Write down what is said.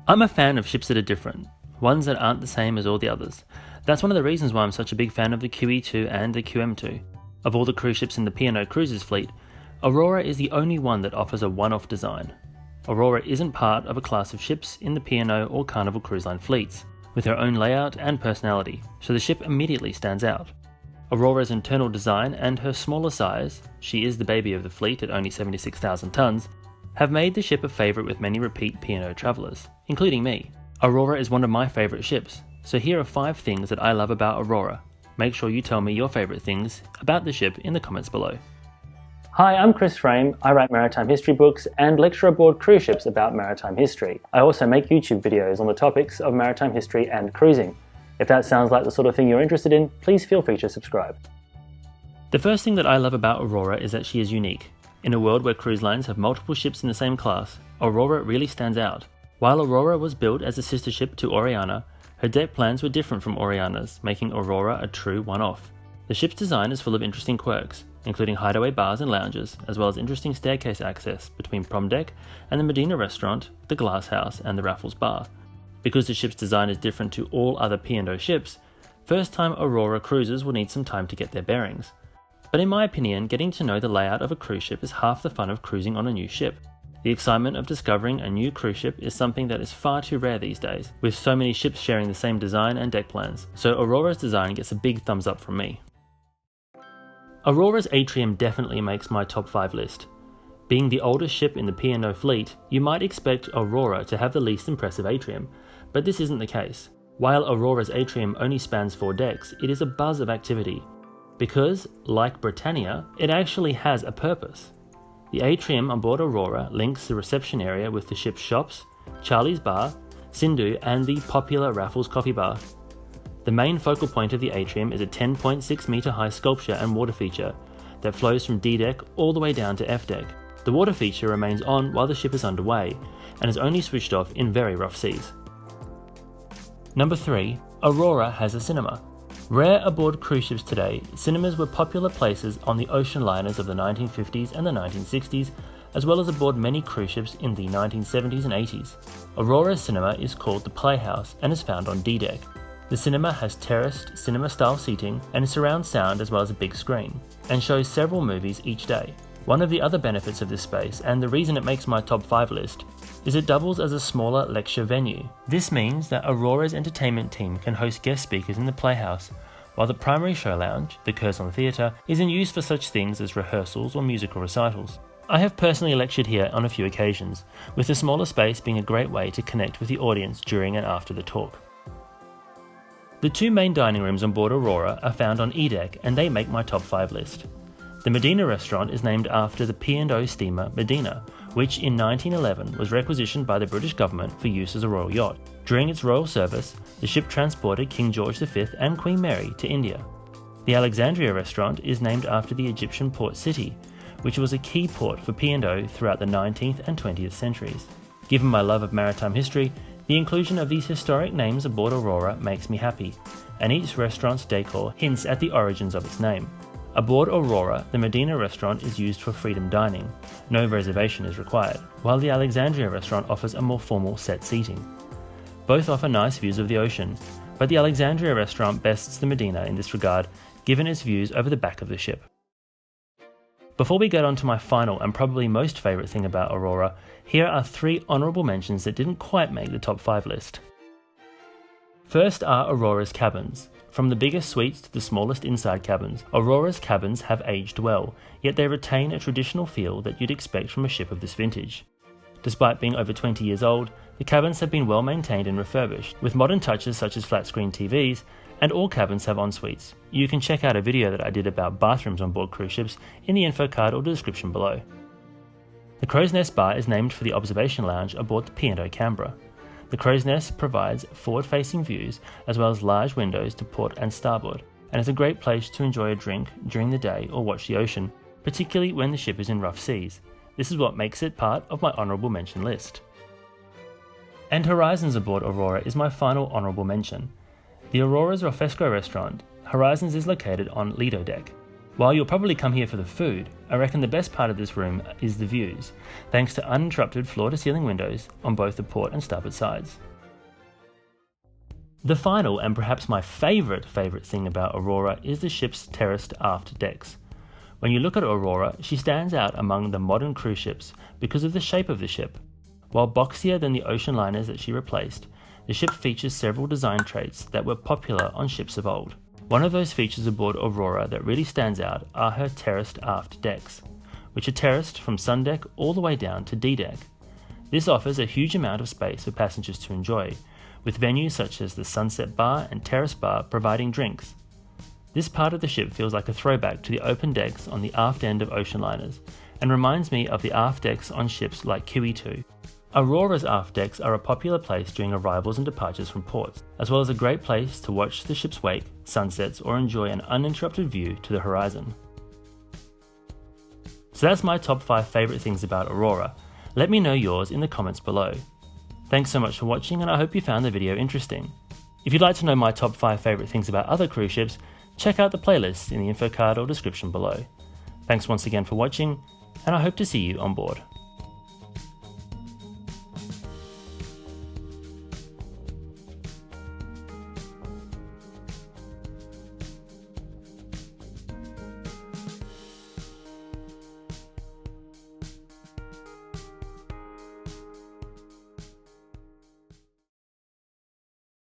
I'm a fan of ships that are different, ones that aren't the same as all the others. That's one of the reasons why I'm such a big fan of the QE2 and the QM2. Of all the cruise ships in the P&O Cruises fleet, Aurora is the only one that offers a one-off design. Aurora isn't part of a class of ships in the P&O or Carnival Cruise Line fleets, with her own layout and personality, so the ship immediately stands out. Aurora's internal design and her smaller size, she is the baby of the fleet at only 76,000 tonnes, have made the ship a favourite with many repeat P&O travellers, including me. Aurora is one of my favourite ships, so here are 5 things that I love about Aurora. Make sure you tell me your favourite things about the ship in the comments below. Hi, I'm Chris Frame. I write maritime history books and lecture aboard cruise ships about maritime history. I also make YouTube videos on the topics of maritime history and cruising. If that sounds like the sort of thing you're interested in, please feel free to subscribe. The first thing that I love about Aurora is that she is unique. In a world where cruise lines have multiple ships in the same class, Aurora really stands out. While Aurora was built as a sister ship to Oriana, her deck plans were different from Oriana's, making Aurora a true one-off. The ship's design is full of interesting quirks, including hideaway bars and lounges, as well as interesting staircase access between prom deck and the Medina restaurant, the glass house, and the Raffles bar. Because the ship's design is different to all other P&O ships, first-time Aurora cruisers will need some time to get their bearings. But in my opinion, getting to know the layout of a cruise ship is half the fun of cruising on a new ship. The excitement of discovering a new cruise ship is something that is far too rare these days, with so many ships sharing the same design and deck plans, so Aurora's design gets a big thumbs up from me. Aurora's Atrium definitely makes my top 5 list. Being the oldest ship in the P&O fleet, you might expect Aurora to have the least impressive atrium, but this isn't the case. While Aurora's atrium only spans 4 decks, it is a buzz of activity. Because, like Britannia, it actually has a purpose. The atrium on board Aurora links the reception area with the ship's shops, Charlie's Bar, Sindhu, and the popular Raffles Coffee Bar. The main focal point of the atrium is a 10.6 metre high sculpture and water feature that flows from D deck all the way down to F deck. The water feature remains on while the ship is underway, and is only switched off in very rough seas. Number 3. Aurora has a cinema. Rare aboard cruise ships today, cinemas were popular places on the ocean liners of the 1950s and the 1960s, as well as aboard many cruise ships in the 1970s and 80s. Aurora's cinema is called the Playhouse and is found on D deck. The cinema has terraced cinema-style seating and surround sound as well as a big screen, and shows several movies each day. One of the other benefits of this space, and the reason it makes my top 5 list, is it doubles as a smaller lecture venue. This means that Aurora's entertainment team can host guest speakers in the Playhouse, while the primary show lounge, the Curzon Theatre, is in use for such things as rehearsals or musical recitals. I have personally lectured here on a few occasions, with the smaller space being a great way to connect with the audience during and after the talk. The 2 main dining rooms on board Aurora are found on E deck, and they make my top 5 list. The Medina restaurant is named after the P&O steamer Medina, which in 1911 was requisitioned by the British government for use as a royal yacht. During its royal service, the ship transported King George V and Queen Mary to India. The Alexandria restaurant is named after the Egyptian port city, which was a key port for P&O throughout the 19th and 20th centuries. Given my love of maritime history, the inclusion of these historic names aboard Aurora makes me happy, and each restaurant's decor hints at the origins of its name. Aboard Aurora, the Medina restaurant is used for freedom dining. No reservation is required, while the Alexandria restaurant offers a more formal set seating. Both offer nice views of the ocean, but the Alexandria restaurant bests the Medina in this regard, given its views over the back of the ship. Before we get on to my final and probably most favourite thing about Aurora, here are 3 honourable mentions that didn't quite make the top 5 list. First are Aurora's cabins. From the biggest suites to the smallest inside cabins, Aurora's cabins have aged well, yet they retain a traditional feel that you'd expect from a ship of this vintage. Despite being over 20 years old, the cabins have been well maintained and refurbished, with modern touches such as flat-screen TVs, and all cabins have en-suites. You can check out a video that I did about bathrooms on board cruise ships in the info card or description below. The Crow's Nest Bar is named for the observation lounge aboard the P&O Canberra. The Crow's Nest provides forward-facing views as well as large windows to port and starboard, and is a great place to enjoy a drink during the day or watch the ocean, particularly when the ship is in rough seas. This is what makes it part of my honourable mention list. And Horizons aboard Aurora is my final honourable mention. The Aurora's Rofesco restaurant, Horizons, is located on Lido Deck. While you'll probably come here for the food, I reckon the best part of this room is the views, thanks to uninterrupted floor-to-ceiling windows on both the port and starboard sides. The final and perhaps my favourite thing about Aurora is the ship's terraced aft decks. When you look at Aurora, she stands out among the modern cruise ships because of the shape of the ship. While boxier than the ocean liners that she replaced, the ship features several design traits that were popular on ships of old. One of those features aboard Aurora that really stands out are her terraced aft decks, which are terraced from sun deck all the way down to D deck. This offers a huge amount of space for passengers to enjoy, with venues such as the Sunset Bar and Terrace Bar providing drinks. This part of the ship feels like a throwback to the open decks on the aft end of ocean liners, and reminds me of the aft decks on ships like Kiwi 2. Aurora's aft decks are a popular place during arrivals and departures from ports, as well as a great place to watch the ship's wake, sunsets, or enjoy an uninterrupted view to the horizon. So that's my top 5 favourite things about Aurora. Let me know yours in the comments below. Thanks so much for watching, and I hope you found the video interesting. If you'd like to know my top 5 favourite things about other cruise ships, check out the playlist in the info card or description below. Thanks once again for watching, and I hope to see you on board.